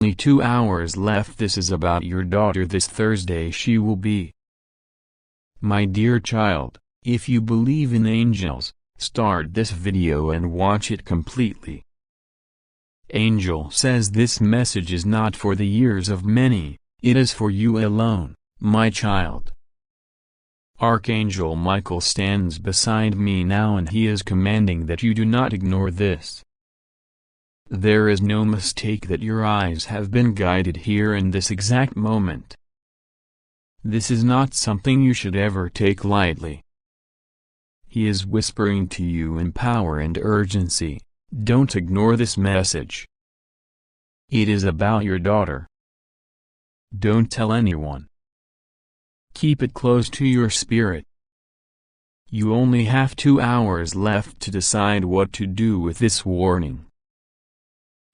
Only 2 hours left. This is about your daughter. This Thursday she will be. My dear child, if you believe in angels, start this video and watch it completely. Angel says this message is not for the ears of many, it is for you alone, my child. Archangel Michael stands beside me now and he is commanding that you do not ignore this. There is no mistake that your eyes have been guided here in this exact moment. This is not something you should ever take lightly. He is whispering to you in power and urgency, don't ignore this message. It is about your daughter. Don't tell anyone. Keep it close to your spirit. You only have 2 hours left to decide what to do with this warning.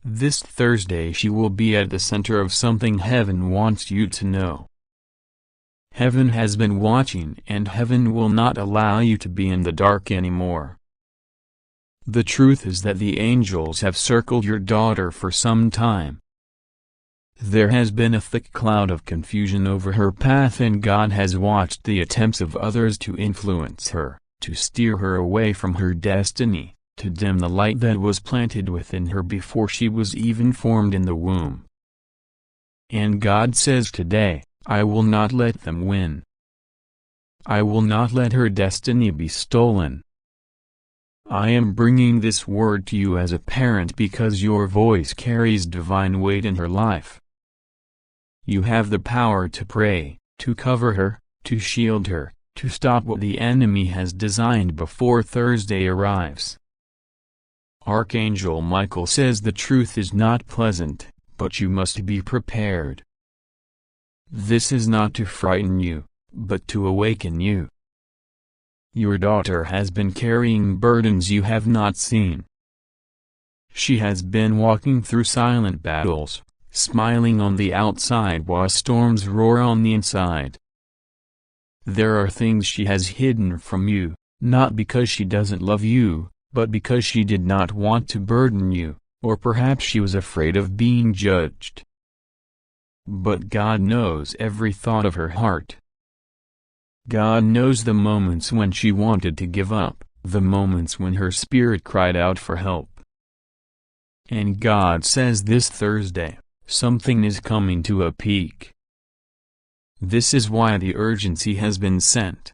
This Thursday she will be at the center of something heaven wants you to know. Heaven has been watching and heaven will not allow you to be in the dark anymore. The truth is that the angels have circled your daughter for some time. There has been a thick cloud of confusion over her path and God has watched the attempts of others to influence her, to steer her away from her destiny, to dim the light that was planted within her before she was even formed in the womb. And God says today, I will not let them win. I will not let her destiny be stolen. I am bringing this word to you as a parent because your voice carries divine weight in her life. You have the power to pray, to cover her, to shield her, to stop what the enemy has designed before Thursday arrives. Archangel Michael says the truth is not pleasant, but you must be prepared. This is not to frighten you, but to awaken you. Your daughter has been carrying burdens you have not seen. She has been walking through silent battles, smiling on the outside while storms roar on the inside. There are things she has hidden from you, not because she doesn't love you, but because she did not want to burden you, or perhaps she was afraid of being judged. But God knows every thought of her heart. God knows the moments when she wanted to give up, the moments when her spirit cried out for help. And God says this Thursday, something is coming to a peak. This is why the urgency has been sent.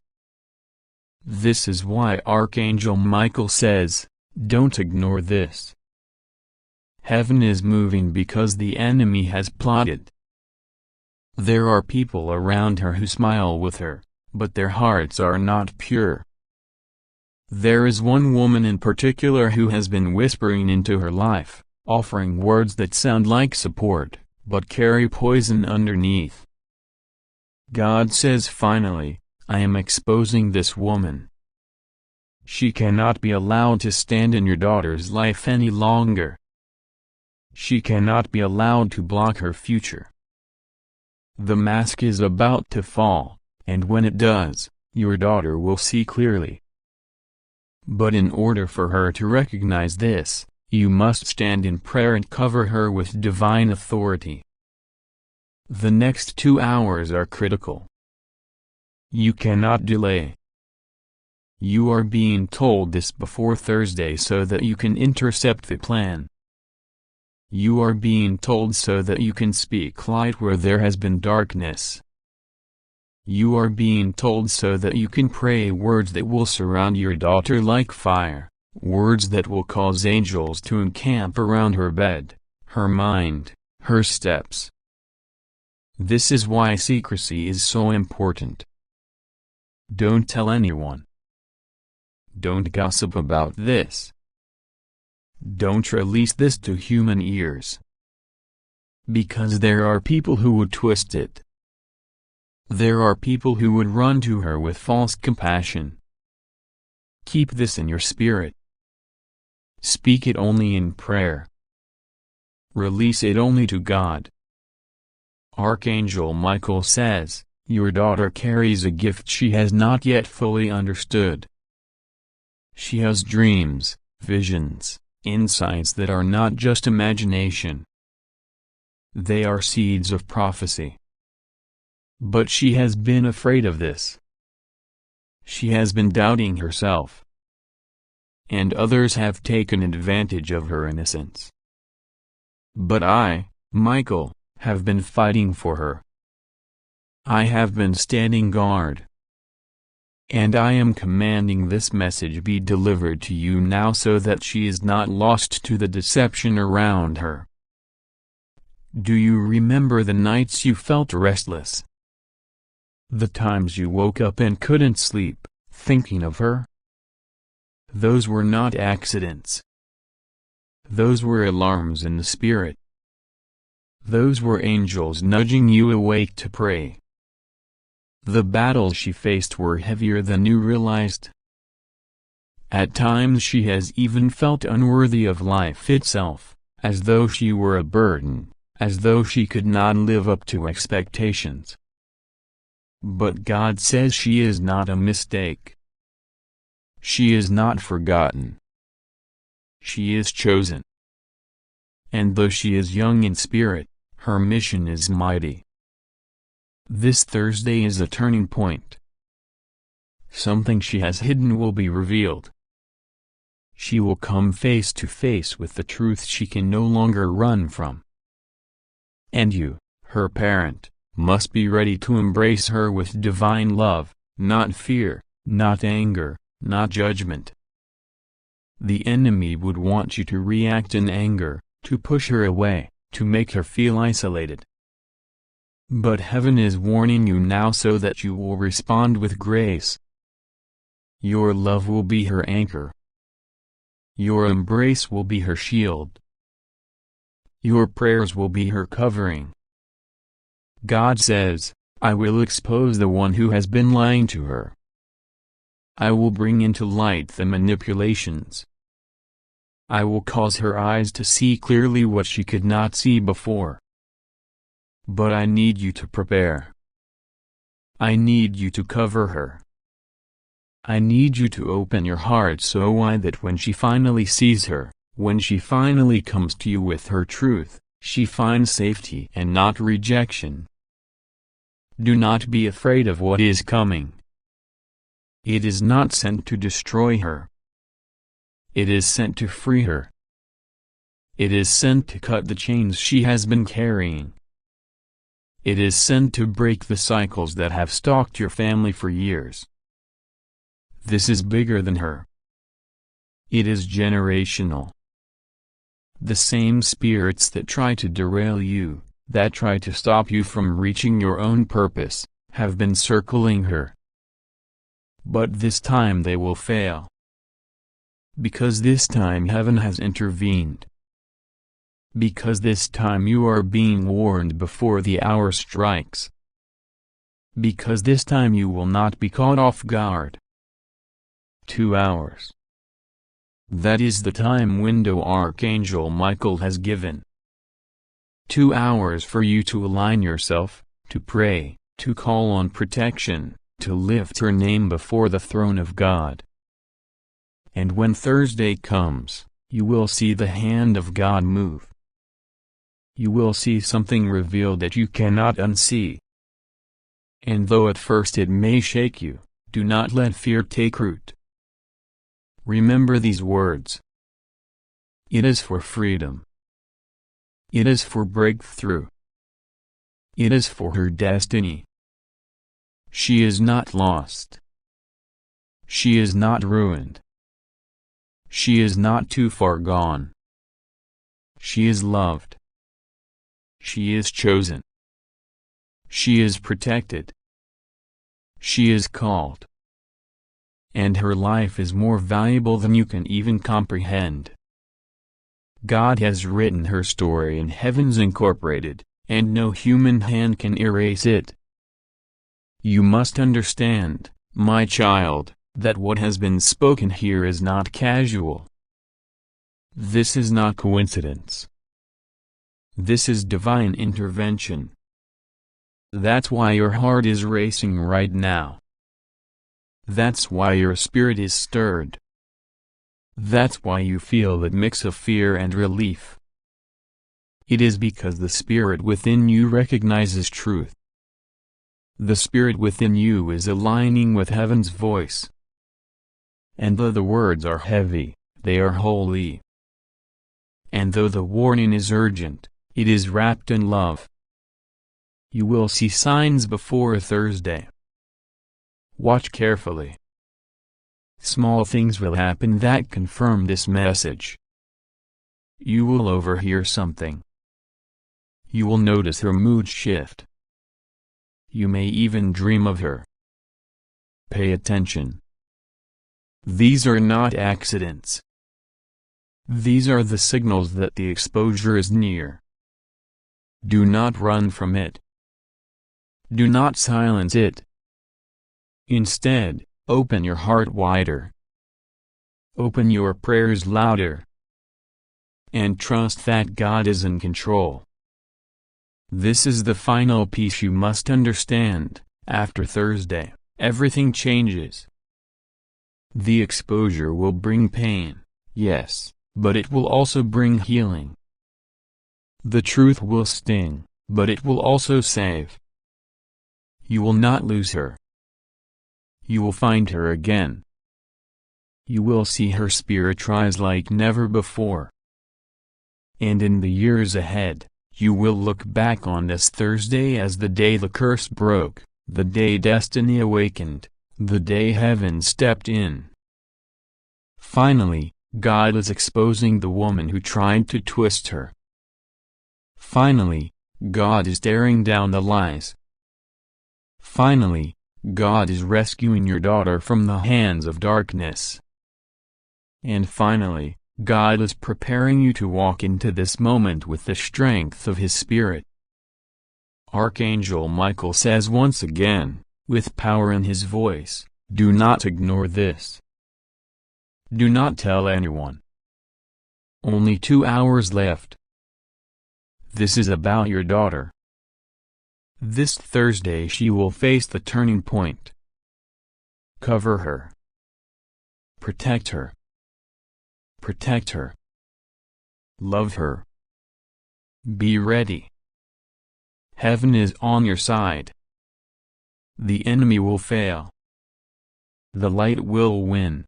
This is why Archangel Michael says, don't ignore this. Heaven is moving because the enemy has plotted. There are people around her who smile with her, but their hearts are not pure. There is one woman in particular who has been whispering into her life, offering words that sound like support, but carry poison underneath. God says finally, I am exposing this woman. She cannot be allowed to stand in your daughter's life any longer. She cannot be allowed to block her future. The mask is about to fall, and when it does, your daughter will see clearly. But in order for her to recognize this, you must stand in prayer and cover her with divine authority. The next 2 hours are critical. You cannot delay. You are being told this before Thursday so that you can intercept the plan. You are being told so that you can speak light where there has been darkness. You are being told so that you can pray words that will surround your daughter like fire, words that will cause angels to encamp around her bed, her mind, her steps. This is why secrecy is so important. Don't tell anyone. Don't gossip about this. Don't release this to human ears. Because there are people who would twist it. There are people who would run to her with false compassion. Keep this in your spirit. Speak it only in prayer. Release it only to God. Archangel Michael says, your daughter carries a gift she has not yet fully understood. She has dreams, visions, insights that are not just imagination. They are seeds of prophecy. But she has been afraid of this. She has been doubting herself. And others have taken advantage of her innocence. But I, Michael, have been fighting for her. I have been standing guard. And I am commanding this message be delivered to you now so that she is not lost to the deception around her. Do you remember the nights you felt restless? The times you woke up and couldn't sleep, thinking of her? Those were not accidents. Those were alarms in the spirit. Those were angels nudging you awake to pray. The battles she faced were heavier than you realized. At times she has even felt unworthy of life itself, as though she were a burden, as though she could not live up to expectations. But God says she is not a mistake. She is not forgotten. She is chosen. And though she is young in spirit, her mission is mighty. This Thursday is a turning point. Something she has hidden will be revealed. She will come face to face with the truth she can no longer run from. And you, her parent, must be ready to embrace her with divine love, not fear, not anger, not judgment. The enemy would want you to react in anger, to push her away, to make her feel isolated. But heaven is warning you now so that you will respond with grace. Your love will be her anchor. Your embrace will be her shield. Your prayers will be her covering. God says, I will expose the one who has been lying to her. I will bring into light the manipulations. I will cause her eyes to see clearly what she could not see before. But I need you to prepare. I need you to cover her. I need you to open your heart so wide that when she finally sees her, when she finally comes to you with her truth, she finds safety and not rejection. Do not be afraid of what is coming. It is not sent to destroy her. It is sent to free her. It is sent to cut the chains she has been carrying. It is sent to break the cycles that have stalked your family for years. This is bigger than her. It is generational. The same spirits that try to derail you, that try to stop you from reaching your own purpose, have been circling her. But this time they will fail. Because this time heaven has intervened. Because this time you are being warned before the hour strikes. Because this time you will not be caught off guard. 2 hours. That is the time window Archangel Michael has given. 2 hours for you to align yourself, to pray, to call on protection, to lift her name before the throne of God. And when Thursday comes, you will see the hand of God move. You will see something revealed that you cannot unsee. And though at first it may shake you, do not let fear take root. Remember these words. It is for freedom. It is for breakthrough. It is for her destiny. She is not lost. She is not ruined. She is not too far gone. She is loved. She is chosen. She is protected. She is called. And her life is more valuable than you can even comprehend. God has written her story in Heavens Incorporated, and no human hand can erase it. You must understand, my child, that what has been spoken here is not casual. This is not coincidence. This is divine intervention. That's why your heart is racing right now. That's why your spirit is stirred. That's why you feel that mix of fear and relief. It is because the Spirit within you recognizes truth. The Spirit within you is aligning with heaven's voice. And though the words are heavy, they are holy. And though the warning is urgent, it is wrapped in love. You will see signs before Thursday. Watch carefully. Small things will happen that confirm this message. You will overhear something. You will notice her mood shift. You may even dream of her. Pay attention. These are not accidents. These are the signals that the exposure is near. Do not run from it. Do not silence it. Instead, open your heart wider. Open your prayers louder. And trust that God is in control. This is the final piece you must understand. After Thursday, everything changes. The exposure will bring pain, yes, but it will also bring healing. The truth will sting, but it will also save. You will not lose her. You will find her again. You will see her spirit rise like never before. And in the years ahead, you will look back on this Thursday as the day the curse broke, the day destiny awakened, the day heaven stepped in. Finally, God is exposing the woman who tried to twist her. Finally, God is tearing down the lies. Finally, God is rescuing your daughter from the hands of darkness. And finally, God is preparing you to walk into this moment with the strength of His Spirit. Archangel Michael says once again, with power in his voice, do not ignore this. Do not tell anyone. Only 2 hours left. This is about your daughter. This Thursday she will face the turning point. Cover her. Protect her. Protect her. Love her. Be ready. Heaven is on your side. The enemy will fail. The light will win.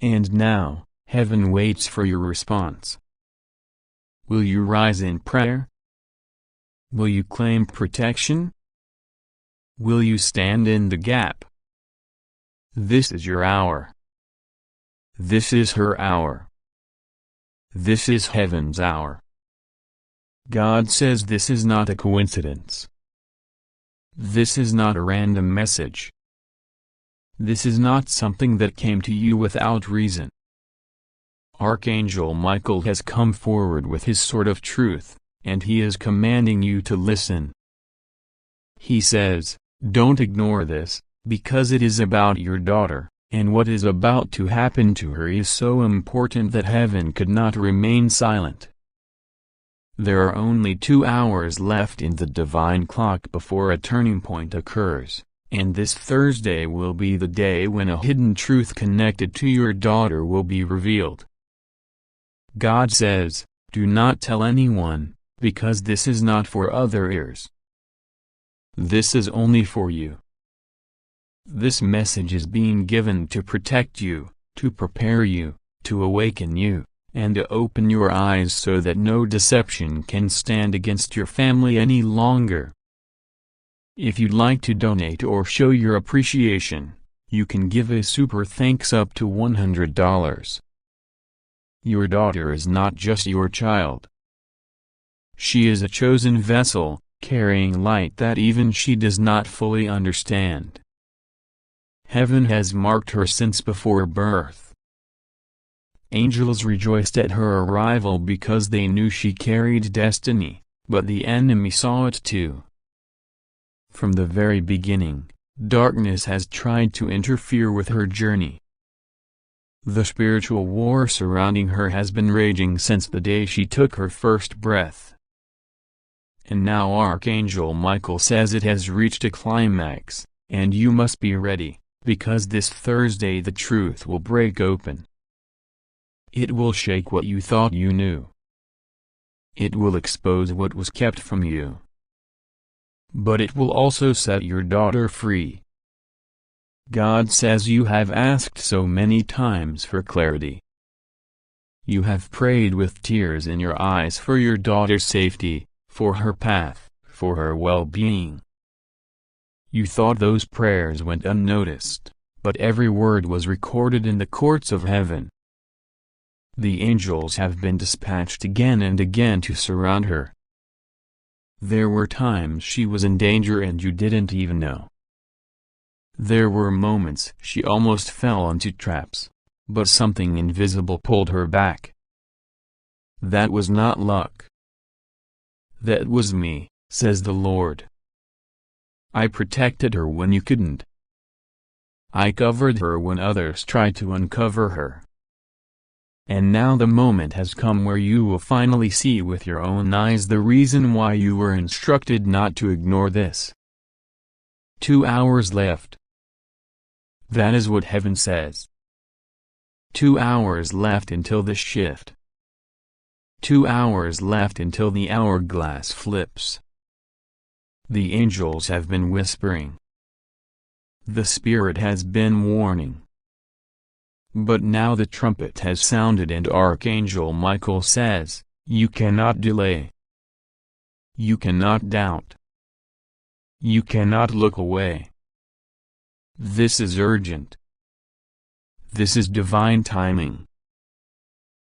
And now, heaven waits for your response. Will you rise in prayer? Will you claim protection? Will you stand in the gap? This is your hour. This is her hour. This is heaven's hour. God says this is not a coincidence. This is not a random message. This is not something that came to you without reason. Archangel Michael has come forward with his sword of truth, and he is commanding you to listen. He says, don't ignore this, because it is about your daughter, and what is about to happen to her is so important that heaven could not remain silent. There are only 2 hours left in the divine clock before a turning point occurs, and this Thursday will be the day when a hidden truth connected to your daughter will be revealed. God says, do not tell anyone, because this is not for other ears. This is only for you. This message is being given to protect you, to prepare you, to awaken you, and to open your eyes so that no deception can stand against your family any longer. If you'd like to donate or show your appreciation, you can give a super thanks up to $100. Your daughter is not just your child. She is a chosen vessel, carrying light that even she does not fully understand. Heaven has marked her since before birth. Angels rejoiced at her arrival because they knew she carried destiny, but the enemy saw it too. From the very beginning, darkness has tried to interfere with her journey. The spiritual war surrounding her has been raging since the day she took her first breath. And now Archangel Michael says it has reached a climax, and you must be ready, because this Thursday the truth will break open. It will shake what you thought you knew. It will expose what was kept from you. But it will also set your daughter free. God says you have asked so many times for clarity. You have prayed with tears in your eyes for your daughter's safety, for her path, for her well-being. You thought those prayers went unnoticed, but every word was recorded in the courts of heaven. The angels have been dispatched again and again to surround her. There were times she was in danger and you didn't even know. There were moments she almost fell into traps, but something invisible pulled her back. That was not luck. That was me, says the Lord. I protected her when you couldn't. I covered her when others tried to uncover her. And now the moment has come where you will finally see with your own eyes the reason why you were instructed not to ignore this. 2 hours left. That is what heaven says. 2 hours left until the shift. 2 hours left until the hourglass flips. The angels have been whispering. The Spirit has been warning. But now the trumpet has sounded and Archangel Michael says, you cannot delay. You cannot doubt. You cannot look away. This is urgent. This is divine timing.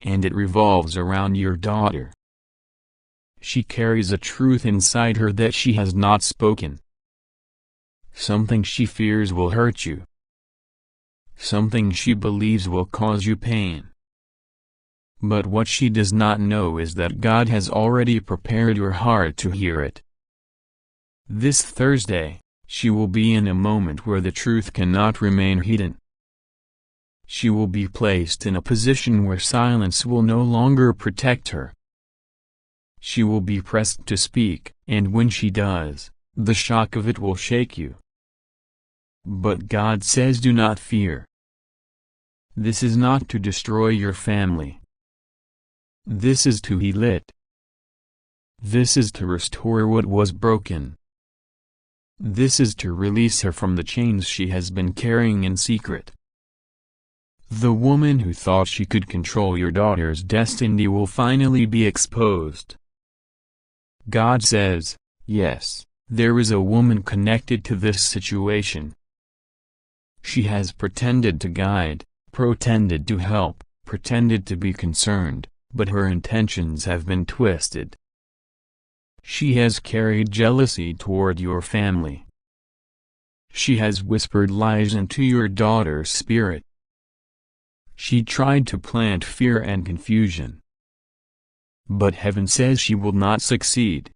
And it revolves around your daughter. She carries a truth inside her that she has not spoken. Something she fears will hurt you. Something she believes will cause you pain. But what she does not know is that God has already prepared your heart to hear it. This Thursday, she will be in a moment where the truth cannot remain hidden. She will be placed in a position where silence will no longer protect her. She will be pressed to speak, and when she does, the shock of it will shake you. But God says do not fear. This is not to destroy your family. This is to heal it. This is to restore what was broken. This is to release her from the chains she has been carrying in secret. The woman who thought she could control your daughter's destiny will finally be exposed. God says, yes, there is a woman connected to this situation. She has pretended to guide, pretended to help, pretended to be concerned, but her intentions have been twisted. She has carried jealousy toward your family. She has whispered lies into your daughter's spirit. She tried to plant fear and confusion. But heaven says she will not succeed.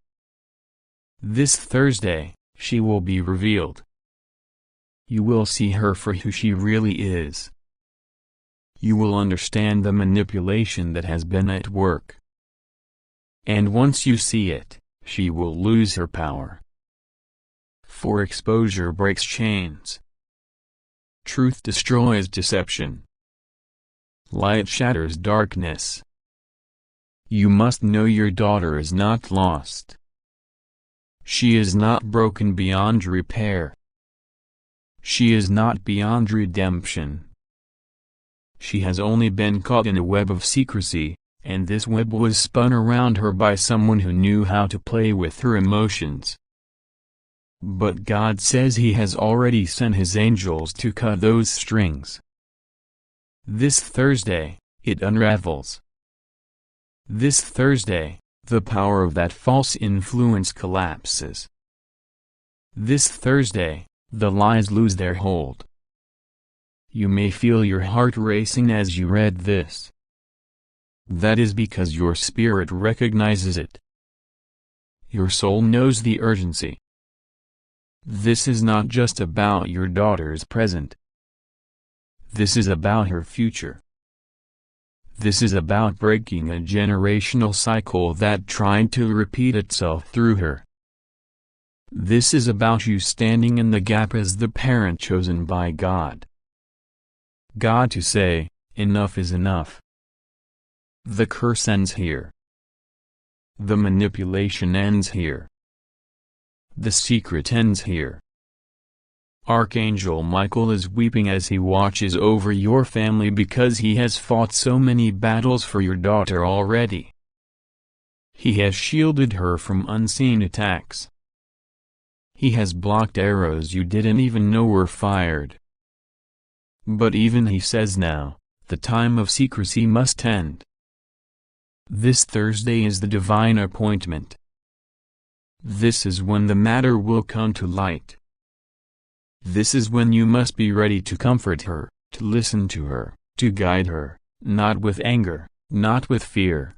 This Thursday, she will be revealed. You will see her for who she really is. You will understand the manipulation that has been at work. And once you see it, she will lose her power. For exposure breaks chains. Truth destroys deception. Light shatters darkness. You must know your daughter is not lost. She is not broken beyond repair. She is not beyond redemption. She has only been caught in a web of secrecy, and this web was spun around her by someone who knew how to play with her emotions. But God says He has already sent His angels to cut those strings. This Thursday, it unravels. This Thursday, the power of that false influence collapses. This Thursday, the lies lose their hold. You may feel your heart racing as you read this. That is because your spirit recognizes it. Your soul knows the urgency. This is not just about your daughter's present. This is about her future. This is about breaking a generational cycle that tried to repeat itself through her. This is about you standing in the gap as the parent chosen by God. God to say, enough is enough. The curse ends here. The manipulation ends here. The secret ends here. Archangel Michael is weeping as he watches over your family because he has fought so many battles for your daughter already. He has shielded her from unseen attacks. He has blocked arrows you didn't even know were fired. But even he says now, the time of secrecy must end. This Thursday is the divine appointment. This is when the matter will come to light. This is when you must be ready to comfort her, to listen to her, to guide her, not with anger, not with fear,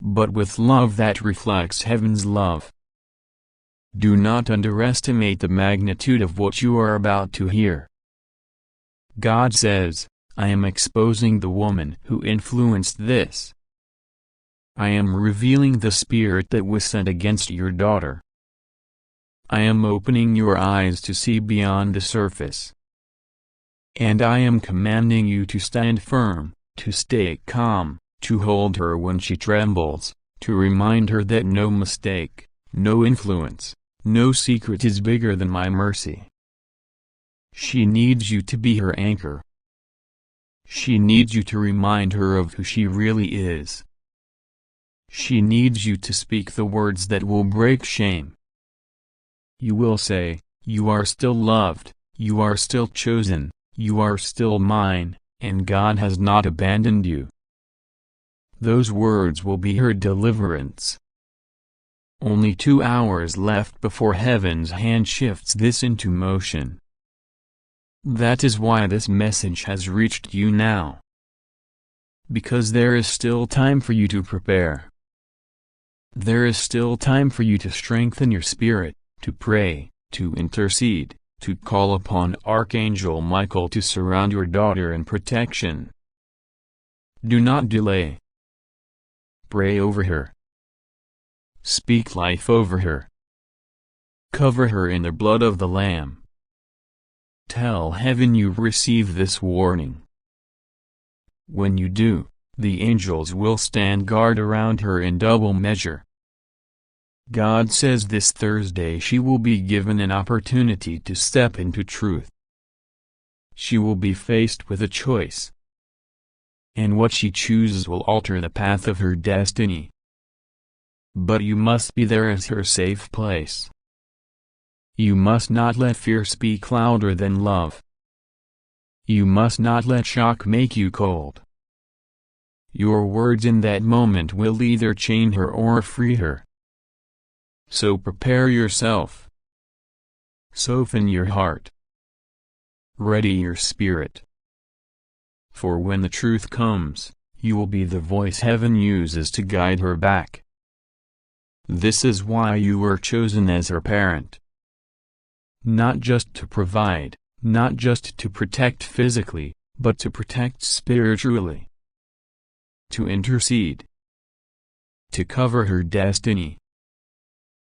but with love that reflects heaven's love. Do not underestimate the magnitude of what you are about to hear. God says, I am exposing the woman who influenced this. I am revealing the spirit that was sent against your daughter. I am opening your eyes to see beyond the surface. And I am commanding you to stand firm, to stay calm, to hold her when she trembles, to remind her that no mistake, no influence, no secret is bigger than my mercy. She needs you to be her anchor. She needs you to remind her of who she really is. She needs you to speak the words that will break shame. You will say, you are still loved, you are still chosen, you are still mine, and God has not abandoned you. Those words will be her deliverance. Only 2 hours left before heaven's hand shifts this into motion. That is why this message has reached you now. Because there is still time for you to prepare. There is still time for you to strengthen your spirit, to pray, to intercede, to call upon Archangel Michael to surround your daughter in protection. Do not delay. Pray over her. Speak life over her. Cover her in the blood of the Lamb. Tell heaven you receive this warning. When you do, the angels will stand guard around her in double measure. God says this Thursday she will be given an opportunity to step into truth. She will be faced with a choice. And what she chooses will alter the path of her destiny. But you must be there as her safe place. You must not let fear speak louder than love. You must not let shock make you cold. Your words in that moment will either chain her or free her. So prepare yourself. Soften your heart. Ready your spirit. For when the truth comes, you will be the voice heaven uses to guide her back. This is why you were chosen as her parent. Not just to provide, not just to protect physically, but to protect spiritually. To intercede. To cover her destiny.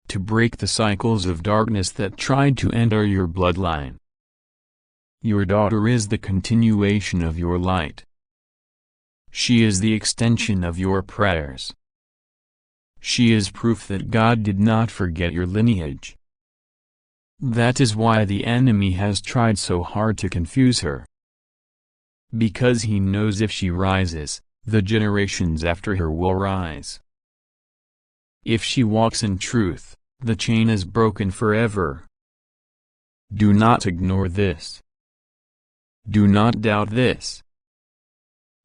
To break the cycles of darkness that tried to enter your bloodline. Your daughter is the continuation of your light. She is the extension of your prayers. She is proof that God did not forget your lineage. That is why the enemy has tried so hard to confuse her. Because he knows if she rises, the generations after her will rise. If she walks in truth, the chain is broken forever. Do not ignore this. Do not doubt this.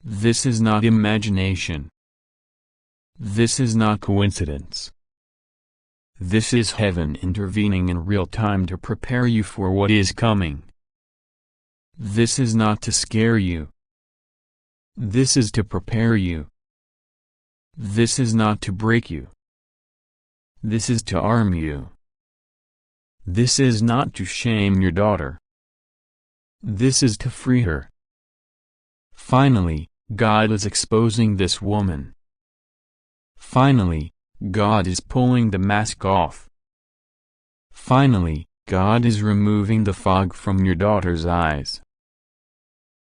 This is not imagination. This is not coincidence. This is heaven intervening in real time to prepare you for what is coming. This is not to scare you. This is to prepare you. This is not to break you. This is to arm you. This is not to shame your daughter. This is to free her. Finally, God is exposing this woman. Finally, God is pulling the mask off. Finally, God is removing the fog from your daughter's eyes.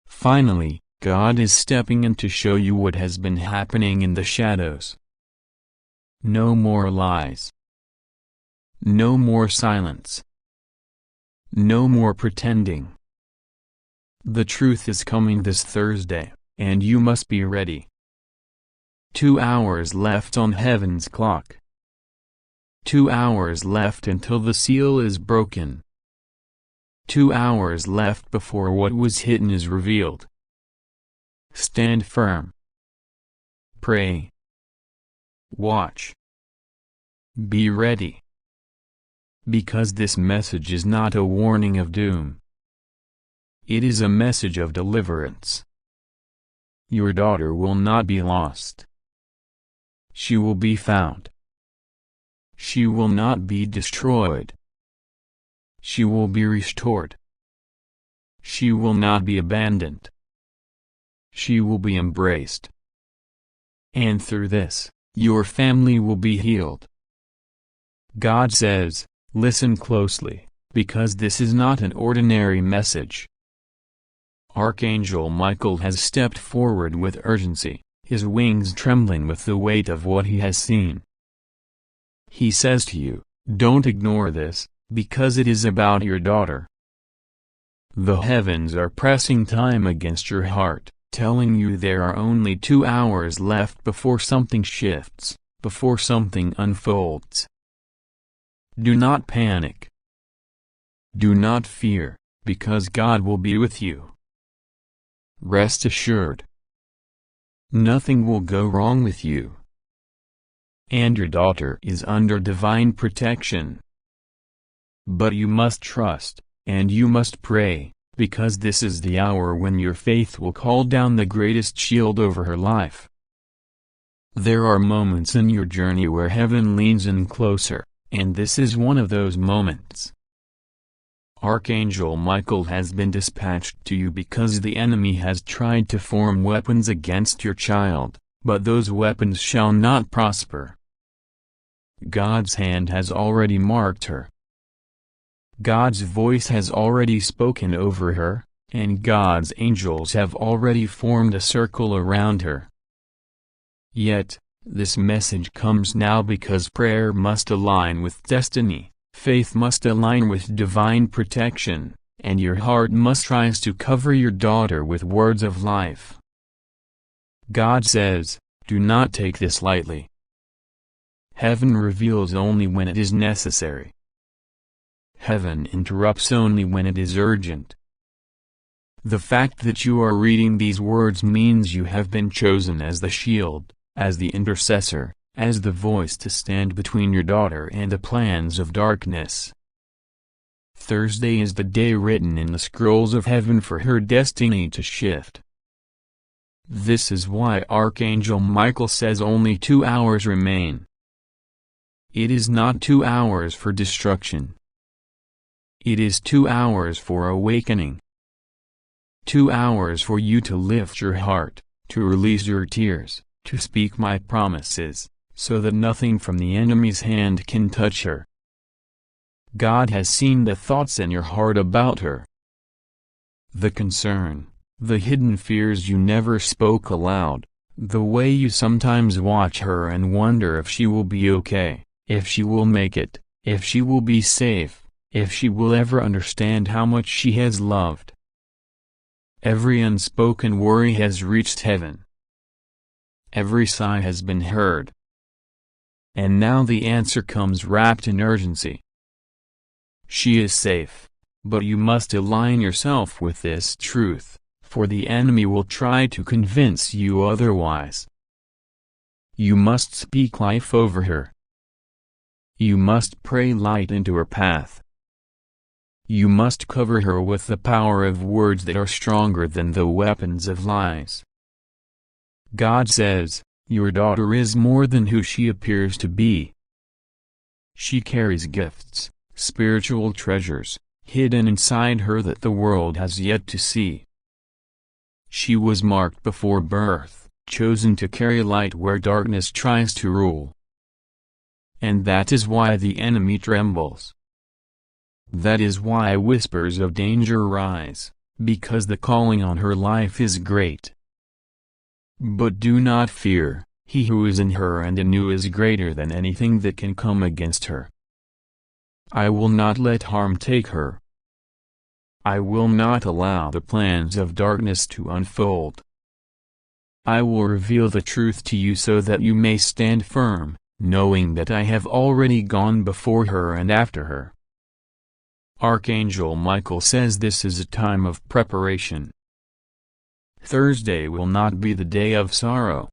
Finally, God is stepping in to show you what has been happening in the shadows. No more lies. No more silence. No more pretending. The truth is coming this Thursday, and you must be ready. 2 hours left on heaven's clock. 2 hours left until the seal is broken. 2 hours left before what was hidden is revealed. Stand firm. Pray. Watch. Be ready. Because this message is not a warning of doom. It is a message of deliverance. Your daughter will not be lost. She will be found. She will not be destroyed. She will be restored. She will not be abandoned. She will be embraced. And through this, your family will be healed. God says, listen closely, because this is not an ordinary message. Archangel Michael has stepped forward with urgency, his wings trembling with the weight of what he has seen. He says to you, don't ignore this, because it is about your daughter. The heavens are pressing time against your heart, telling you there are only 2 hours left before something shifts, before something unfolds. Do not panic. Do not fear, because God will be with you. Rest assured. Nothing will go wrong with you. And your daughter is under divine protection. But you must trust, and you must pray, because this is the hour when your faith will call down the greatest shield over her life. There are moments in your journey where heaven leans in closer, and this is one of those moments. Archangel Michael has been dispatched to you because the enemy has tried to form weapons against your child, but those weapons shall not prosper. God's hand has already marked her. God's voice has already spoken over her, and God's angels have already formed a circle around her. Yet, this message comes now because prayer must align with destiny. Faith must align with divine protection, and your heart must rise to cover your daughter with words of life. God says, do not take this lightly. Heaven reveals only when it is necessary. Heaven interrupts only when it is urgent. The fact that you are reading these words means you have been chosen as the shield, as the intercessor, as the voice to stand between your daughter and the plans of darkness. Thursday is the day written in the scrolls of heaven for her destiny to shift. This is why Archangel Michael says only 2 hours remain. It is not 2 hours for destruction. It is 2 hours for awakening. 2 hours for you to lift your heart, to release your tears, to speak my promises, so that nothing from the enemy's hand can touch her. God has seen the thoughts in your heart about her. The concern, the hidden fears you never spoke aloud, the way you sometimes watch her and wonder if she will be okay, if she will make it, if she will be safe, if she will ever understand how much she has loved. Every unspoken worry has reached heaven. Every sigh has been heard. And now the answer comes wrapped in urgency. She is safe, but you must align yourself with this truth, for the enemy will try to convince you otherwise. You must speak life over her. You must pray light into her path. You must cover her with the power of words that are stronger than the weapons of lies. God says, your daughter is more than who she appears to be. She carries gifts, spiritual treasures, hidden inside her that the world has yet to see. She was marked before birth, chosen to carry light where darkness tries to rule. And that is why the enemy trembles. That is why whispers of danger rise, because the calling on her life is great. But do not fear, He who is in her and in you is greater than anything that can come against her. I will not let harm take her. I will not allow the plans of darkness to unfold. I will reveal the truth to you so that you may stand firm, knowing that I have already gone before her and after her. Archangel Michael says this is a time of preparation. Thursday will not be the day of sorrow.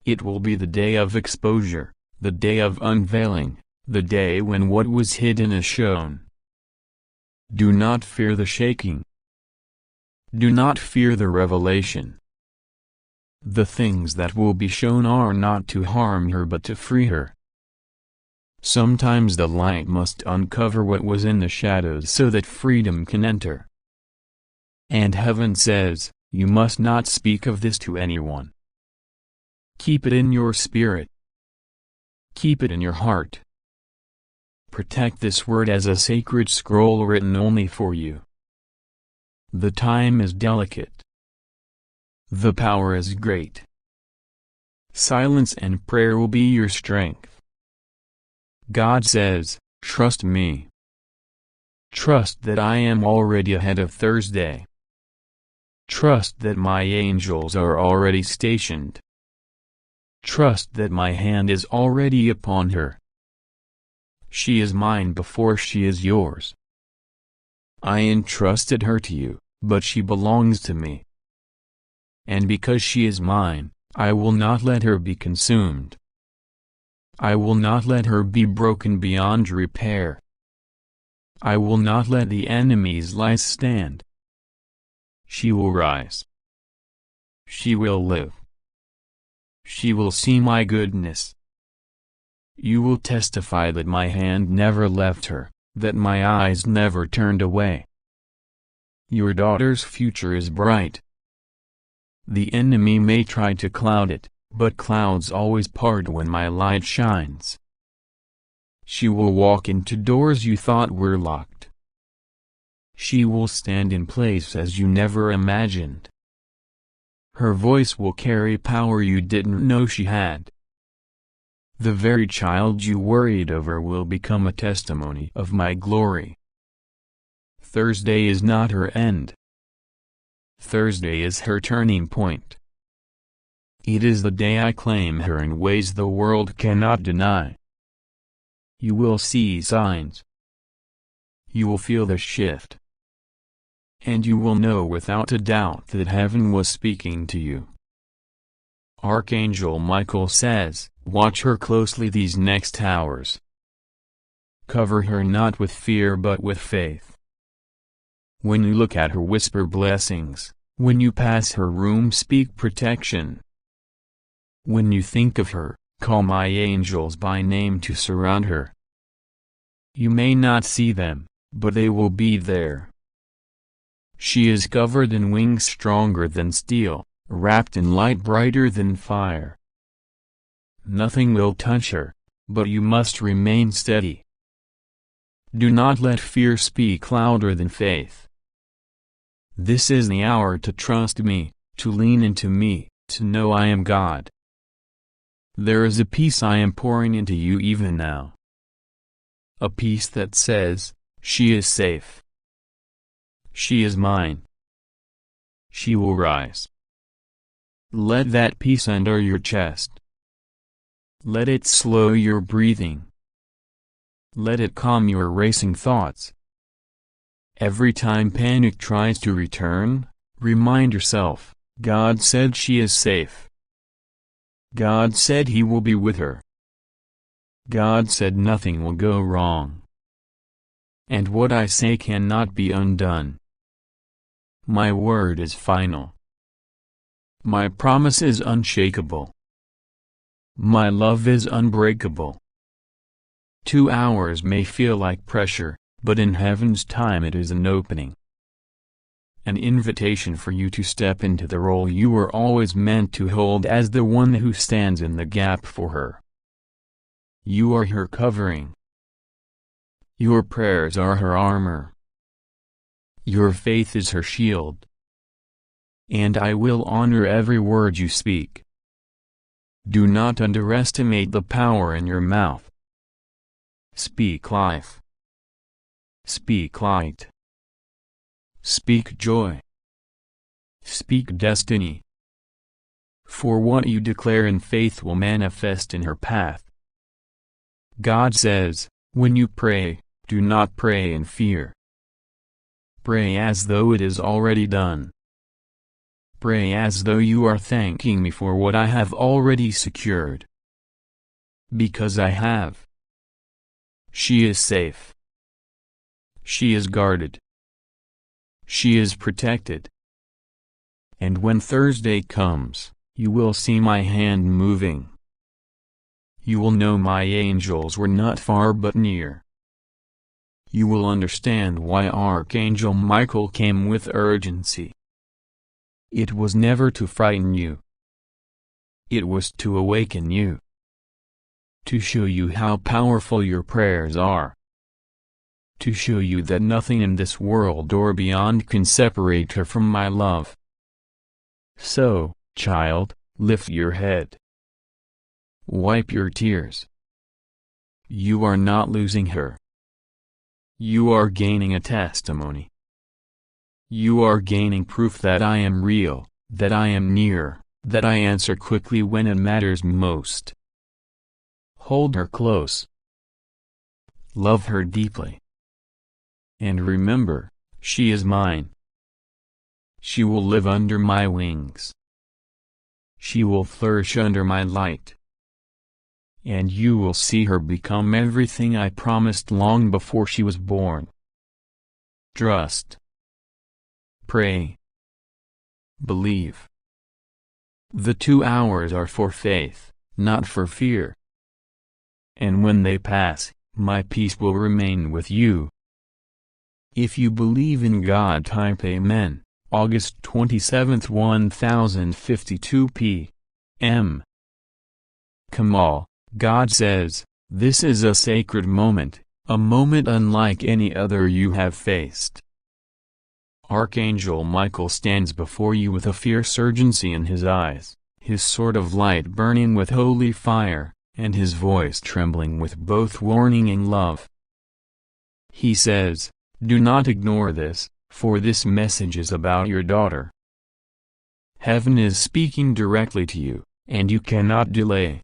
It will be the day of exposure, the day of unveiling, the day when what was hidden is shown. Do not fear the shaking. Do not fear the revelation. The things that will be shown are not to harm her but to free her. Sometimes the light must uncover what was in the shadows so that freedom can enter. And heaven says, you must not speak of this to anyone. Keep it in your spirit. Keep it in your heart. Protect this word as a sacred scroll written only for you. The time is delicate. The power is great. Silence and prayer will be your strength. God says, trust me. Trust that I am already ahead of Thursday. Trust that my angels are already stationed. Trust that my hand is already upon her. She is mine before she is yours. I entrusted her to you, but she belongs to me. And because she is mine, I will not let her be consumed. I will not let her be broken beyond repair. I will not let the enemy's lies stand. She will rise. She will live. She will see my goodness. You will testify that my hand never left her, that my eyes never turned away. Your daughter's future is bright. The enemy may try to cloud it, but clouds always part when my light shines. She will walk into doors you thought were locked. She will stand in places you never imagined. Her voice will carry power you didn't know she had. The very child you worried over will become a testimony of my glory. Thursday is not her end. Thursday is her turning point. It is the day I claim her in ways the world cannot deny. You will see signs. You will feel the shift. And you will know without a doubt that heaven was speaking to you. Archangel Michael says, watch her closely these next hours. Cover her not with fear but with faith. When you look at her, whisper blessings. When you pass her room, speak protection. When you think of her, call my angels by name to surround her. You may not see them, but they will be there. She is covered in wings stronger than steel, wrapped in light brighter than fire. Nothing will touch her, but you must remain steady. Do not let fear speak louder than faith. This is the hour to trust me, to lean into me, to know I am God. There is a peace I am pouring into you even now. A peace that says, she is safe. She is mine. She will rise. Let that peace enter your chest. Let it slow your breathing. Let it calm your racing thoughts. Every time panic tries to return, remind yourself, God said she is safe. God said He will be with her. God said nothing will go wrong. And what I say cannot be undone. My word is final. My promise is unshakable. My love is unbreakable. 2 hours may feel like pressure, but in heaven's time it is an opening. An invitation for you to step into the role you were always meant to hold as the one who stands in the gap for her. You are her covering. Your prayers are her armor. Your faith is her shield. And I will honor every word you speak. Do not underestimate the power in your mouth. Speak life. Speak light. Speak joy. Speak destiny. For what you declare in faith will manifest in her path. God says, when you pray, do not pray in fear. Pray as though it is already done. Pray as though you are thanking me for what I have already secured. Because I have. She is safe. She is guarded. She is protected. And when Thursday comes, you will see my hand moving. You will know my angels were not far but near. You will understand why Archangel Michael came with urgency. It was never to frighten you. It was to awaken you. To show you how powerful your prayers are. To show you that nothing in this world or beyond can separate her from my love. So, child, lift your head. Wipe your tears. You are not losing her. You are gaining a testimony. You are gaining proof that I am real, that I am near, that I answer quickly when it matters most. Hold her close. Love her deeply. And remember, she is mine. She will live under my wings. She will flourish under my light. And you will see her become everything I promised long before she was born. Trust. Pray. Believe. The 2 hours are for faith, not for fear. And when they pass, my peace will remain with you. If you believe in God, type Amen. August 27, 1052 p.m. Kamal, God says, this is a sacred moment, a moment unlike any other you have faced. Archangel Michael stands before you with a fierce urgency in his eyes, his sword of light burning with holy fire, and his voice trembling with both warning and love. He says, do not ignore this, for this message is about your daughter. Heaven is speaking directly to you, and you cannot delay.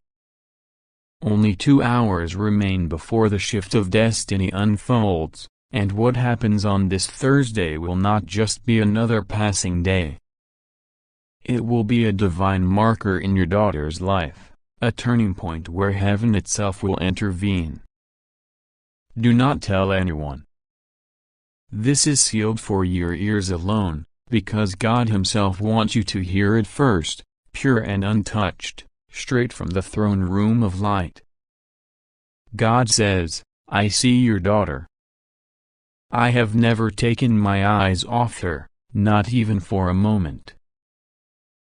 Only 2 hours remain before the shift of destiny unfolds. And what happens on this Thursday will not just be another passing day. It will be a divine marker in your daughter's life, a turning point where heaven itself will intervene. Do not tell anyone. This is sealed for your ears alone, because God Himself wants you to hear it first, pure and untouched, straight from the throne room of light. God says, I see your daughter. I have never taken my eyes off her, not even for a moment.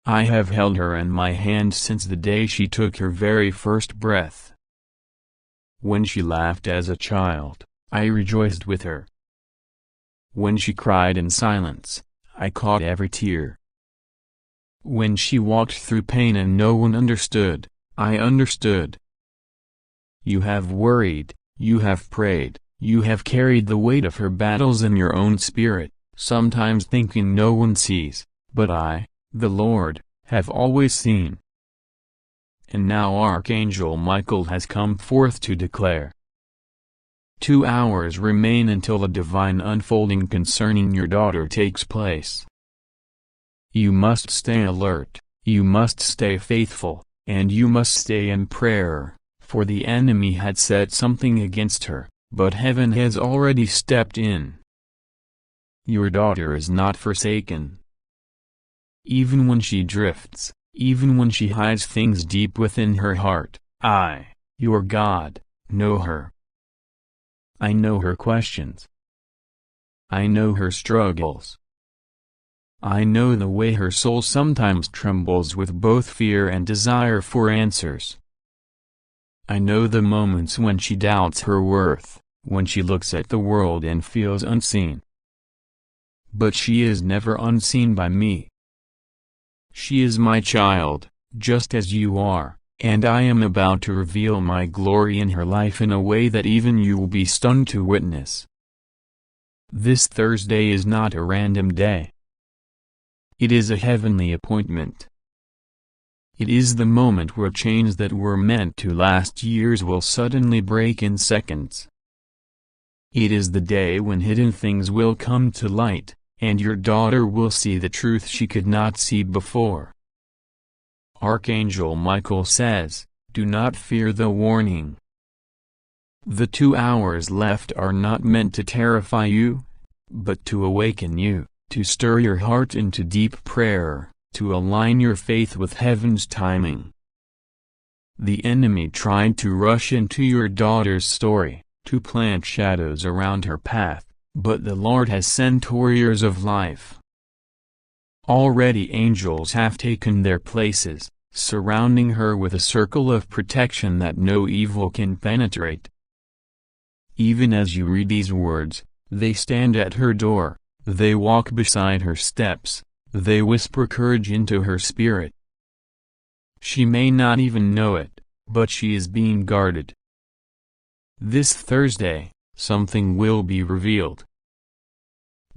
I have held her in my hand since the day she took her very first breath. When she laughed as a child, I rejoiced with her. When she cried in silence, I caught every tear. When she walked through pain and no one understood, I understood. You have worried, you have prayed. You have carried the weight of her battles in your own spirit, sometimes thinking no one sees, but I, the Lord, have always seen. And now Archangel Michael has come forth to declare. 2 hours remain until the divine unfolding concerning your daughter takes place. You must stay alert, you must stay faithful, and you must stay in prayer, for the enemy had said something against her. But heaven has already stepped in. Your daughter is not forsaken. Even when she drifts, even when she hides things deep within her heart, I, your God, know her. I know her questions. I know her struggles. I know the way her soul sometimes trembles with both fear and desire for answers. I know the moments when she doubts her worth, when she looks at the world and feels unseen. But she is never unseen by me. She is my child, just as you are, and I am about to reveal my glory in her life in a way that even you will be stunned to witness. This Thursday is not a random day. It is a heavenly appointment. It is the moment where chains that were meant to last years will suddenly break in seconds. It is the day when hidden things will come to light, and your daughter will see the truth she could not see before. Archangel Michael says, "Do not fear the warning." The 2 hours left are not meant to terrify you, but to awaken you, to stir your heart into deep prayer, to align your faith with heaven's timing. The enemy tried to rush into your daughter's story, to plant shadows around her path, but the Lord has sent warriors of life. Already angels have taken their places, surrounding her with a circle of protection that no evil can penetrate. Even as you read these words, they stand at her door, they walk beside her steps, they whisper courage into her spirit. She may not even know it, but she is being guarded. This Thursday, something will be revealed.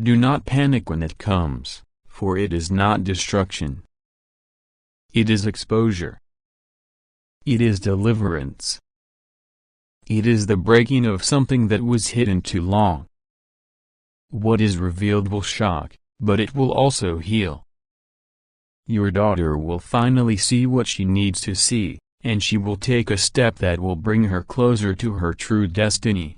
Do not panic when it comes, for it is not destruction. It is exposure. It is deliverance. It is the breaking of something that was hidden too long. What is revealed will shock, but it will also heal. Your daughter will finally see what she needs to see, and she will take a step that will bring her closer to her true destiny.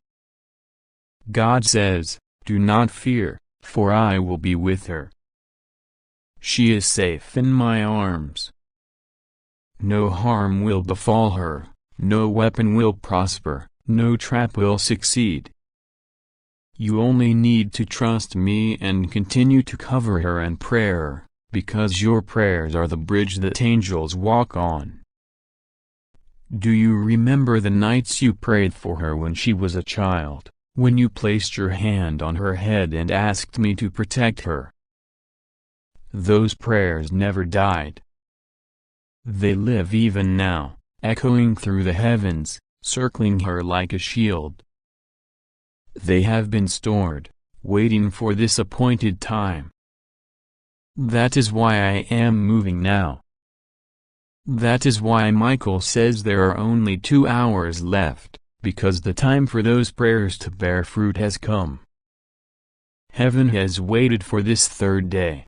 God says, "Do not fear, for I will be with her. She is safe in my arms. No harm will befall her, no weapon will prosper, no trap will succeed. You only need to trust me and continue to cover her in prayer, because your prayers are the bridge that angels walk on." Do you remember the nights you prayed for her when she was a child, when you placed your hand on her head and asked me to protect her? Those prayers never died. They live even now, echoing through the heavens, circling her like a shield. They have been stored, waiting for this appointed time. That is why I am moving now. That is why Michael says there are only 2 hours left, because the time for those prayers to bear fruit has come. Heaven has waited for this third day.